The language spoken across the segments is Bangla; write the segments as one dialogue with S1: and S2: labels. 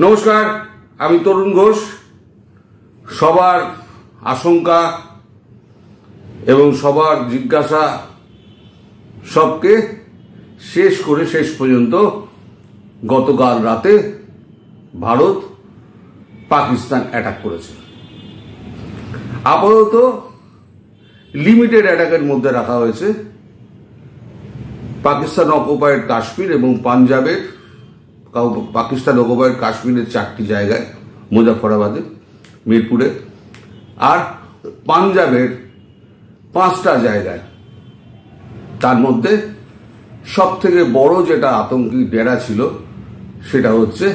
S1: নমস্কার, আমি তরুণ ঘোষ। সবার আশঙ্কা এবং সবার জিজ্ঞাসা সবকে শেষ করে শেষ পর্যন্ত গতকাল রাতে ভারত পাকিস্তান অ্যাটাক করেছে। আপাতত লিমিটেড অ্যাটাকের মধ্যে রাখা হয়েছে পাকিস্তান অকুপায়েড কাশ্মীর এবং পাঞ্জাবের পাকিস্তান অকুপায়েড কাশ্মীরের 4টি জায়গায়, মুজাফরাবাদে, মিরপুরে, আর পাঞ্জাবের 5টা জায়গায়। তার মধ্যে সব থেকে বড় যেটা আতঙ্কি ডেরা ছিল সেটা হচ্ছে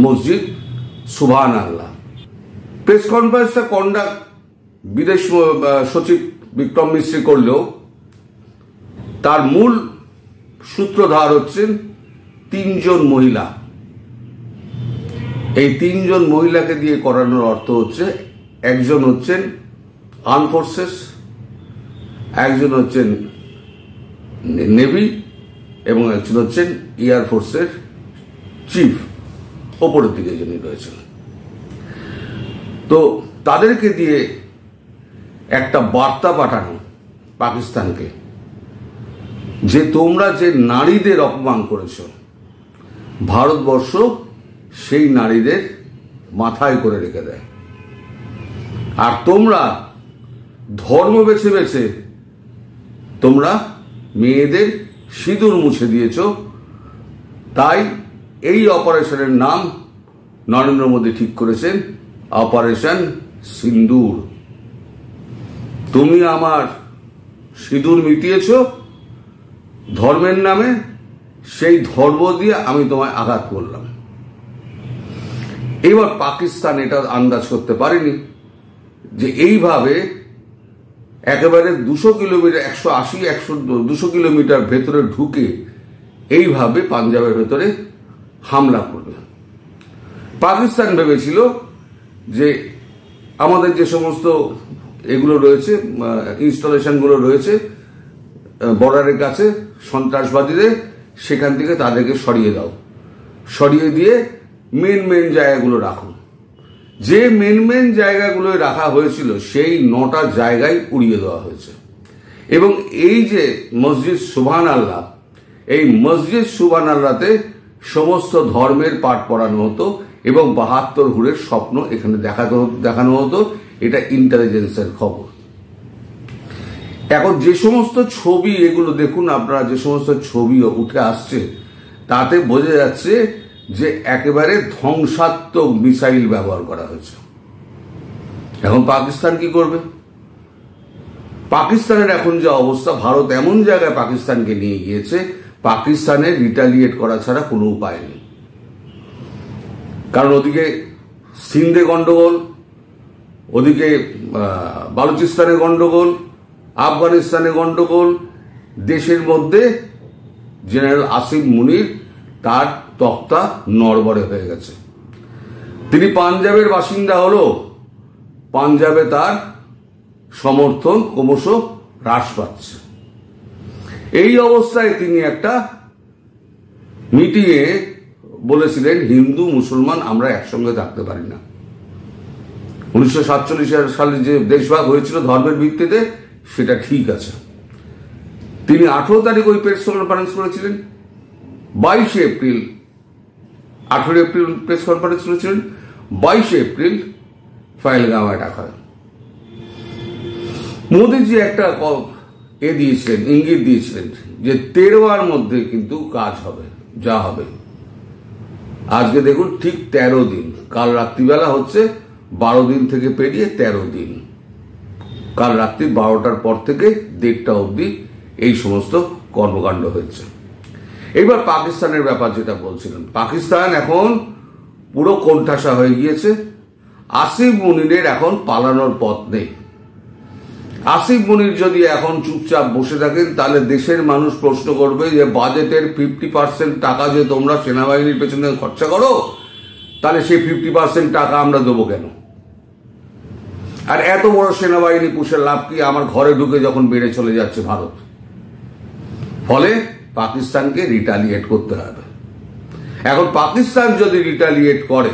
S1: মসজিদ সুবহান আল্লাহ। প্রেস কনফারেন্সটা কন্ডাক্ট বিদেশ সচিব বিক্রম মিশ্রি করলেও তার মূল সূত্রধার হচ্ছেন 3 জন মহিলা। এই 3 জন মহিলাকে দিয়ে করানোর অর্থ হচ্ছে একজন হচ্ছেন আর্ম ফোর্সেস, একজন হচ্ছেন নেভি এবং একজন হচ্ছেন এয়ার ফোর্সের চিফ, ওপরের দিকে যিনি রয়েছেন। তো তাদেরকে দিয়ে একটা বার্তা পাঠানো পাকিস্তানকে যে তোমরা যে নারীদের অপমান করেছ, ভারতবর্ষ সেই নারীদের মাথায় করে রেখে দেয়। আর তোমরা ধর্ম বেছে বেছে তোমরা মেয়েদের সিঁদুর মুছে দিয়েছ। তাই এই অপারেশনের নাম নরেন্দ্র মোদী ঠিক করেছেন অপারেশন সিন্দুর। তুমি আমার সিঁদুর মিটিয়েছ ধর্মের নামে, সেই ধর্ম দিয়ে আমি তোমায় আঘাত করলাম। এবার পাকিস্তান এটা আন্দাজ করতে পারেনি যে এইভাবে একেবারে 200 কিলোমিটার 200 কিলোমিটার ভেতরে ঢুকে এইভাবে পাঞ্জাবের ভেতরে হামলা করবে। পাকিস্তান ভেবেছিল যে আমাদের যে সমস্ত এগুলো রয়েছে, ইনস্টলেশনগুলো রয়েছে বর্ডারের কাছে সন্ত্রাসবাদীদের, সেখান থেকে তাদেরকে সরিয়ে দাও, সরিয়ে দিয়ে মেন জায়গাগুলো রাখো। যে মেন জায়গাগুলো রাখা হয়েছিল সেই 9টা জায়গায় উড়িয়ে দেওয়া হয়েছে। এবং এই যে মসজিদ সুবহান আল্লাহ, এই মসজিদ সুবহান আল্লাহতে সমস্ত ধর্মের পাঠ পড়ানো হতো এবং 72 হুরের স্বপ্ন এখানে দেখানো হতো। এটা ইন্টেলিজেন্সের খবর। এখন যে সমস্ত ছবি এগুলো দেখুন আপনারা, যে সমস্ত ছবি উঠে আসছে তাতে বোঝা যাচ্ছে যে একেবারে ধ্বংসাত্মক মিসাইল ব্যবহার করা হয়েছে। এখন পাকিস্তান কি করবে? পাকিস্তানের এখন যে অবস্থা, ভারত এমন জায়গায় পাকিস্তানকে নিয়ে গিয়েছে, পাকিস্তানের রিটালিয়েট করা ছাড়া কোনো উপায় নেই। কারণ ওদিকে সিন্ধে গন্ডগোল, ওদিকে বালুচিস্তানে গন্ডগোল, আফগানিস্তানে গন্ডগোল, দেশের মধ্যে জেনারেল আসিফ মুনির তার তক্তা নড়বড়ে হয়ে গেছে। তিনি পাঞ্জাবের বাসিন্দা হলো, পাঞ্জাবে তার সমর্থন ক্রমশ হ্রাস পাচ্ছে। এই অবস্থায় তিনি একটা মিটিংয়ে বলেছিলেন হিন্দু মুসলমান আমরা একসঙ্গে থাকতে পারি না। 1947 সালে যে দেশভাগ হয়েছিল ধর্মের ভিত্তিতে, সেটা ঠিক আছে। তিনি 18 তারিখ ওই প্রেস কনফারেন্স করেছিলেন, 22 এপ্রিল 18 এপ্রিল প্রেস কনফারেন্স করেছিলেন, 22 এপ্রিল পহেলগাঁও অ্যাটাক হয়। মোদীজি একটা দিয়েছিলেন, ইঙ্গিত দিয়েছিলেন যে 13 মধ্যে কিন্তু কাজ হবে, যা হবে। আজকে দেখুন ঠিক 13 দিন, কাল রাত্রিবেলা হচ্ছে 12 দিন থেকে পেরিয়ে 13 দিন। কাল রাত্রি 12টার পর থেকে 1:30টা অবধি এই সমস্ত কর্মকাণ্ড হয়েছে। এবার পাকিস্তানের ব্যাপার যেটা বলছিলেন, পাকিস্তান এখন পুরো কোণঠাসা হয়ে গিয়েছে। আসিফ মুনিরের এখন পালানোর পথ নেই। আসিফ মুনির যদি এখন চুপচাপ বসে থাকেন তাহলে দেশের মানুষ প্রশ্ন করবে যে বাজেটের 50% টাকা যে তোমরা সেনাবাহিনীর পেছনে খরচা করো, তাহলে সেই 50% টাকা আমরা দেবো কেন? আর এত বড় সেনাবাহিনী পুষে লাভ কি? আমার ঘরে ঢুকে যখন বেড়ে চলে যাচ্ছে ভারত। ফলে পাকিস্তানকে রিটালিয়েট করতে হবে। এখন পাকিস্তান যদি রিটালিয়েট করে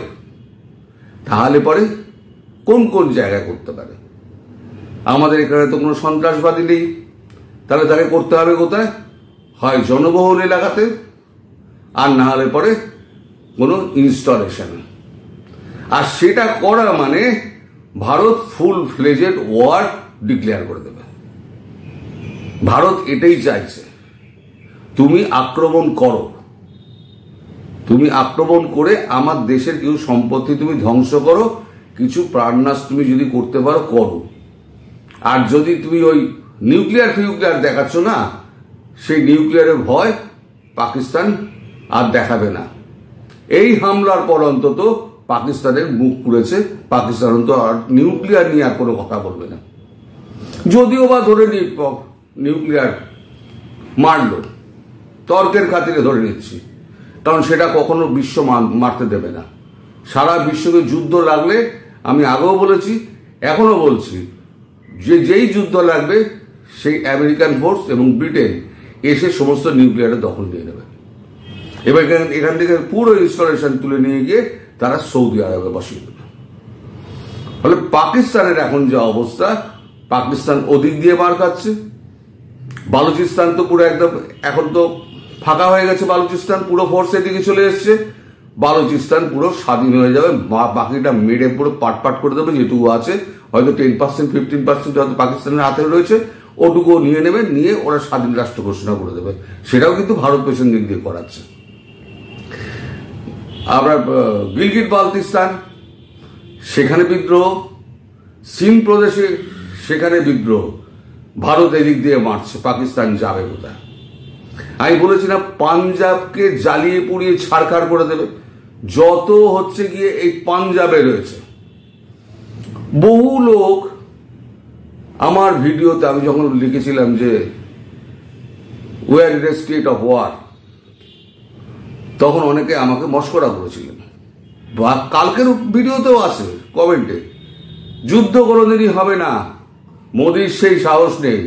S1: তাহলে পরে কোন কোন জায়গায় করতে পারে? আমাদের এখানে তো কোনো সন্ত্রাসবাদী নেই, তাহলে তাকে করতে হবে কোথায়? হয় জনবহুল এলাকাতে, আর না হলে পরে কোনো ইনস্টলেশনে। আর সেটা করা মানে Bharat full fledged war declare করে দেবে। ভারত এটাই চাইছে, তুমি আক্রমণ করো, তুমি আক্রমণ করে আমার দেশের কিছু সম্পত্তি তুমি ধ্বংস করো, কিছু প্রাণনাশ তুমি যদি করতে পারো করো। আর যদি তুমি ওই নিউক্লিয়ার দেখাচ্ছ না, সেই নিউক্লিয়ারের ভয় পাকিস্তান আর দেখাবে না। এই হামলার পর অন্তত পাকিস্তানের মুখ পুড়েছে, পাকিস্তান অন্তত আর নিউক্লিয়ার নিয়ে আর কোনো কথা বলবে না। যদিও বা ধরে নিউক্লিয়ার মারল, তর্কের খাতিরে ধরে নিচ্ছি, কারণ সেটা কখনো বিশ্ব মারতে দেবে না। সারা বিশ্বকে যুদ্ধ লাগলে, আমি আগেও বলেছি এখনো বলছি, যেই যুদ্ধ লাগবে সেই আমেরিকান ফোর্স এবং ব্রিটেন এসে সমস্ত নিউক্লিয়ারের দখল নিয়ে নেবে। এবার এখান থেকে পুরো ইনস্টলেশন তুলে নিয়ে গিয়ে তারা সৌদি আরবে বসিয়ে দেবে। ফলে পাকিস্তানের এখন যে অবস্থা, পাকিস্তান ওদিক দিয়ে মার খাচ্ছে। বালুচিস্তান তো পুরো একদম এখন তো ফাঁকা হয়ে গেছে, বালুচিস্তান পুরো ফোর্স এদিকে চলে এসছে। বালুচিস্তান পুরো স্বাধীন হয়ে যাবে, বাকিটা মেরে পুরো পাট করে দেবে। যেটুকু আছে হয়তো 10% 15% হয়তো পাকিস্তানের হাতে রয়েছে, ওটুকুও নিয়ে নেবে, নিয়ে ওরা স্বাধীন রাষ্ট্র ঘোষণা করে দেবে। সেটাও কিন্তু ভারত পেছন দিক দিয়ে করাচ্ছে। আমরা গিলগিট বালতিস্তান, সেখানে বিদ্রোহ, সিন্ধ প্রদেশে সেখানে বিদ্রোহ, ভারত এদিক দিয়ে মারছে, পাকিস্তান যাবে কোথায়? আমি বলেছি না, পাঞ্জাবকে জ্বালিয়ে পুড়িয়ে ছাড়খাড় করে দেবে। যত হচ্ছে গিয়ে এই পাঞ্জাবে রয়েছে, বহু লোক আমার ভিডিওতে আমি যখন লিখেছিলাম যে we are in a state of war, তখন অনেকে আমাকে মস্করা করেছিলেন, বা কালকের ভিডিওতেও আছে কমেন্টে, যুদ্ধ কোনোদিনই হবে না, মোদির সেই সাহস নেই।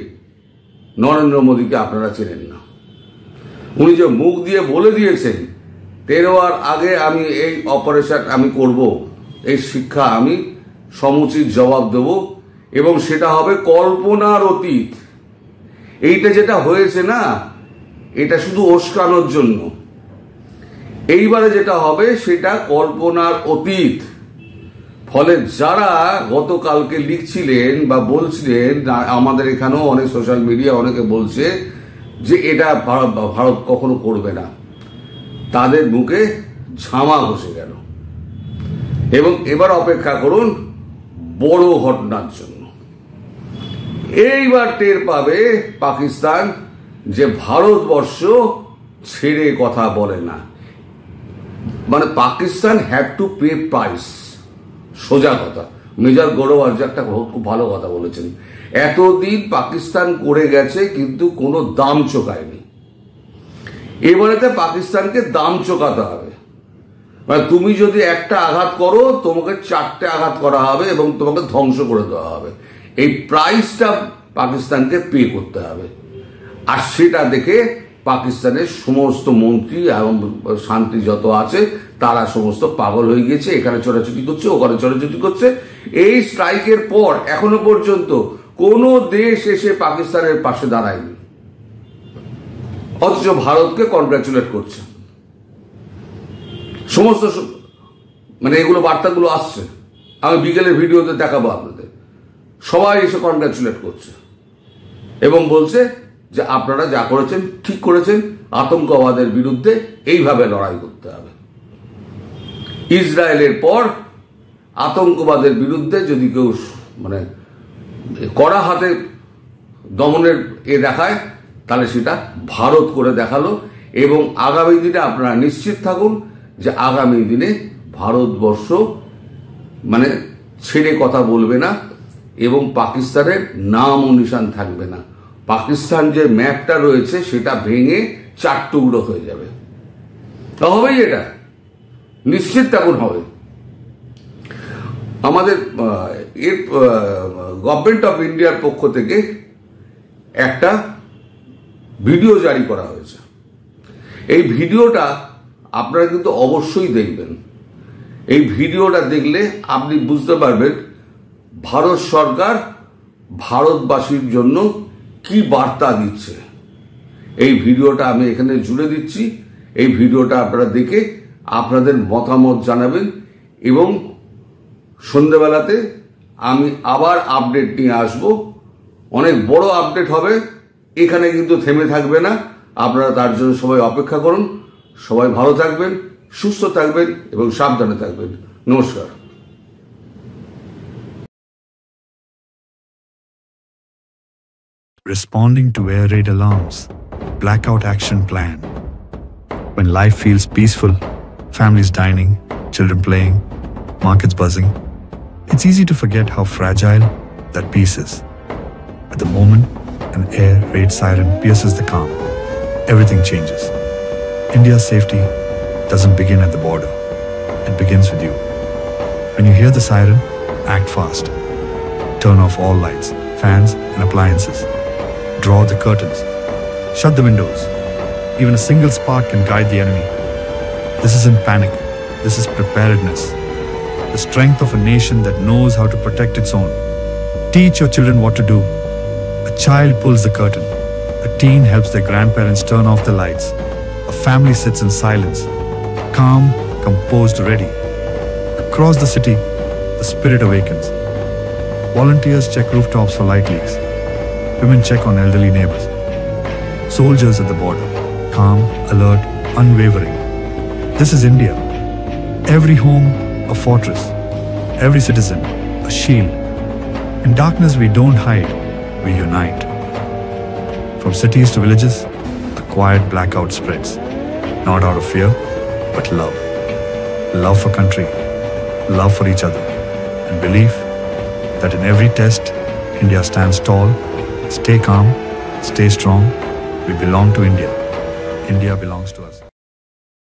S1: নরেন্দ্র মোদীকে আপনারা চেনেন না, উনি যে মুখ দিয়ে বলে দিয়েছেন 13 আগে আমি এই অপারেশন আমি করব, এই শিক্ষা আমি সমুচিত জবাব দেব, এবং সেটা হবে কল্পনার অতীত। এইটা যেটা হয়েছে না, এটা শুধু ওস্কানোর জন্য। এইবারে যেটা হবে সেটা কল্পনার অতীত। ফলে যারা গতকালকে লিখছিলেন বা বলছিলেন, আমাদের এখানেও অনেক সোশ্যাল মিডিয়া অনেকে বলছে যে এটা ভারত কখনো করবে না, তাদের মুখে ঝামা বসে গেল। এবং এবার অপেক্ষা করুন বড় ঘটনার জন্য। এইবার টের পাবে পাকিস্তান যে ভারতবর্ষ ছেড়ে কথা বলে না। মানে Pakistan have to pay price, সোজা কথা। মেজর গৌরব একটা খুব ভালো কথা বলেছেন, এতদিন পাকিস্তান করে গেছে কিন্তু কোনো দাম চোকায়নি, এবারেতে পাকিস্তানকে দাম চোকাতে হবে। মানে তুমি যদি একটা আঘাত করো, তোমাকে 4টে আঘাত করা হবে এবং তোমাকে ধ্বংস করে দেওয়া হবে। এই প্রাইসটা পাকিস্তানকে পে করতে হবে। আর সেটা দেখে পাকিস্তানের সমস্ত মন্ত্রী এবং শান্তি যত আছে তারা সমস্ত পাগল হয়ে গিয়েছে, এখানে ছোটাছুটি করছে, ওখানে ছোটাছুটি করছে। এই স্ট্রাইকের পর এখনো পর্যন্ত কোনো দেশ এসে পাকিস্তানের পাশে দাঁড়ায়নি, অথচ ভারতকে কনগ্রাচুলেট করছে। সমস্ত মানে এগুলো বার্তাগুলো আসছে, আমি বিকেলের ভিডিওতে দেখাবো আপনাদের। সবাই এসে কনগ্রাচুলেট করছে এবং বলছে যে আপনারা যা করেছেন ঠিক করেছেন, আতঙ্কবাদের বিরুদ্ধে এইভাবে লড়াই করতে হবে। ইসরায়েলের পর আতঙ্কবাদের বিরুদ্ধে যদি কেউ মানে কড়া হাতে দমনের দেখায়, তাহলে সেটা ভারত করে দেখালো। এবং আগামী দিনে আপনারা নিশ্চিত থাকুন যে আগামী দিনে ভারতবর্ষ মানে ছেড়ে কথা বলবে না এবং পাকিস্তানের নাম ও নিশান থাকবে না। পাকিস্তান যে ম্যাপটা রয়েছে সেটা ভেঙে 4 টুকরো হয়ে যাবে। হবেই, এটা নিশ্চিত থাকুন হবে। আমাদের গভর্নমেন্ট অফ ইন্ডিয়ার পক্ষ থেকে একটা ভিডিও জারি করা হয়েছে। এই ভিডিওটা আপনারা কিন্তু অবশ্যই দেখবেন। এই ভিডিওটা দেখলে আপনি বুঝতে পারবেন ভারত সরকার ভারতবাসীর জন্য কি বার্তা দিচ্ছে। এই ভিডিওটা আমি এখানে জুড়ে দিচ্ছি। এই ভিডিওটা আপনারা দেখে আপনাদের মতামত জানাবেন এবং সন্ধ্যেবেলাতে আমি আবার আপডেট নিয়ে আসব। অনেক বড় আপডেট হবে, এখানে কিন্তু থেমে থাকবে না। আপনারা তার জন্য সবাই অপেক্ষা করুন। সবাই ভালো থাকবেন, সুস্থ থাকবেন এবং সাবধানে থাকবেন। নমস্কার।
S2: Responding to air raid alarms, blackout action plan. When life feels peaceful, families dining, children playing, markets buzzing, it's easy to forget how fragile that peace is. At the moment an air raid siren pierces the calm, everything changes. India's safety doesn't begin at the border. It begins with you. When you hear the siren, act fast. Turn off all lights, fans and appliances. Draw the curtains. Shut the windows. Even a single spark can guide the enemy. This isn't panic. This is preparedness. The strength of a nation that knows how to protect its own. Teach your children what to do. A child pulls the curtain. A teen helps their grandparents turn off the lights. A family sits in silence, calm, composed, ready. Across the city, the spirit awakens. Volunteers check rooftops for light leaks. Women check on elderly neighbors. Soldiers at the border, calm, alert, unwavering. This is India. Every home, a fortress. Every citizen, a shield. In darkness, we don't hide, we unite. From cities to villages, a quiet blackout spreads. Not out of fear, but love. Love for country, love for each other, and belief that in every test, India stands tall. Stay calm, stay strong. We belong to India. India belongs to us.